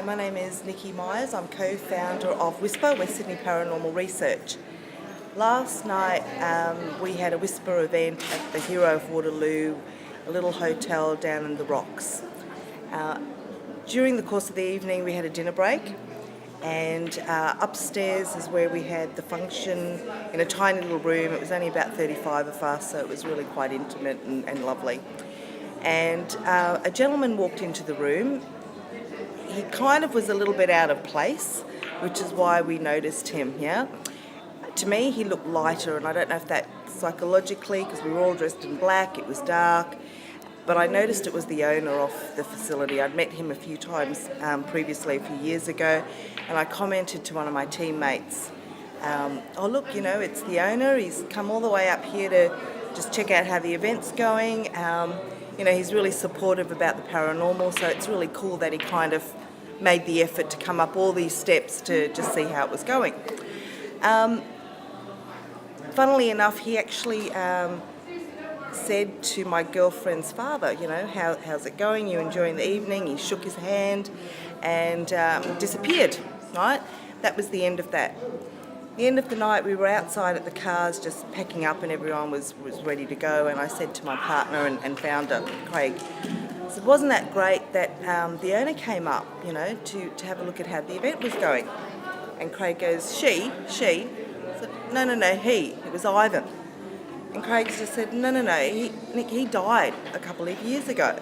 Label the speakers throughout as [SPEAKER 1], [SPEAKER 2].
[SPEAKER 1] my name is Nikki Myers. I'm co-founder of WSPR, West Sydney Paranormal Research. Last night we had a WSPR event at the Hero of Waterloo, a little hotel down in the Rocks. During the course of the evening we had a dinner break, and upstairs is where we had the function in a tiny little room. It was only about 35 of us, so it was really quite intimate and lovely. And a gentleman walked into the room. He kind of was a little bit out of place, which is why we noticed him, yeah? To me, he looked lighter, and I don't know if that psychologically, because we were all dressed in black, it was dark, but I noticed it was the owner of the facility. I'd met him a few times previously, a few years ago, and I commented to one of my teammates, oh look, you know, it's the owner. He's come all the way up here to just check out how the event's going. You know, he's really supportive about the paranormal, so it's really cool that he kind of made the effort to come up all these steps to just see how it was going. Funnily enough, he actually said to my girlfriend's father, you know, how's it going? You enjoying the evening? He shook his hand and disappeared, right? That was the end of that. The end of the night, we were outside at the cars just packing up, and everyone was ready to go, and I said to my partner and founder, Craig, I said, wasn't that great that the owner came up, you know, to have a look at how the event was going? And Craig goes, she? I said, no, he. It was Ivan. And Craig just said, no, Nick, he died a couple of years ago.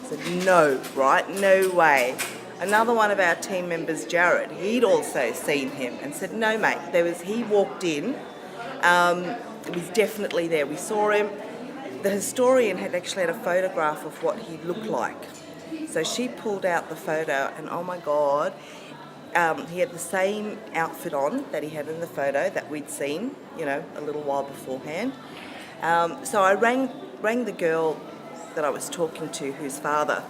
[SPEAKER 1] I said, no, right, no way. Another one of our team members, Jared, he'd also seen him and said, no, mate, he walked in, it was definitely there. We saw him. The historian had actually had a photograph of what he looked like. So she pulled out the photo, and oh my God, he had the same outfit on that he had in the photo that we'd seen, you know, a little while beforehand. So I rang the girl that I was talking to, whose father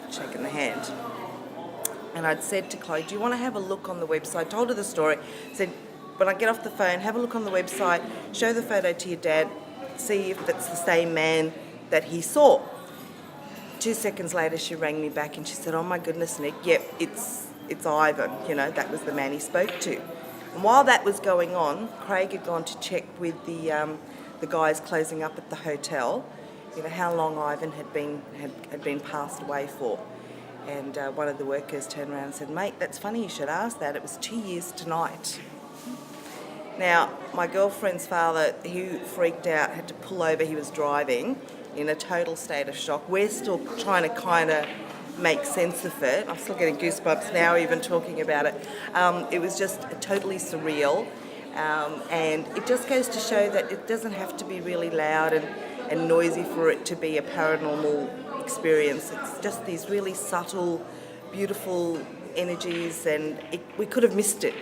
[SPEAKER 1] had shaken the hand. And I'd said to Chloe, do you want to have a look on the website? I told her the story. Said, when I get off the phone, have a look on the website, show the photo to your dad, see if it's the same man that he saw. 2 seconds later, she rang me back and she said, oh my goodness, Nick, yep, it's Ivan. You know, that was the man he spoke to. And while that was going on, Craig had gone to check with the guys closing up at the hotel, you know, how long Ivan had been passed away for. And one of the workers turned around and said, mate, that's funny you should ask that. It was 2 years tonight. Now, my girlfriend's father, he freaked out, had to pull over. He was driving in a total state of shock. We're still trying to kind of make sense of it. I'm still getting goosebumps now even talking about it. It was just totally surreal. And it just goes to show that it doesn't have to be really loud and noisy for it to be a paranormal experience. It's just these really subtle, beautiful energies, and we could have missed it.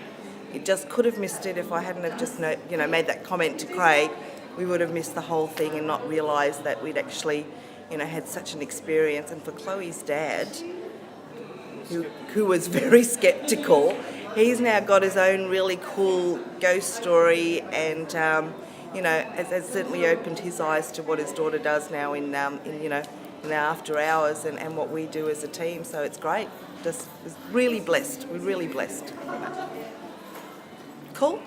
[SPEAKER 1] It just could have missed it if I hadn't have just made that comment to Craig. We would have missed the whole thing and not realised that we'd actually, you know, had such an experience. And for Chloe's dad, who was very sceptical, he's now got his own really cool ghost story, and you know, has certainly opened his eyes to what his daughter does now in after hours and what we do as a team. So it's great. Just was really blessed. We're really blessed. Cool.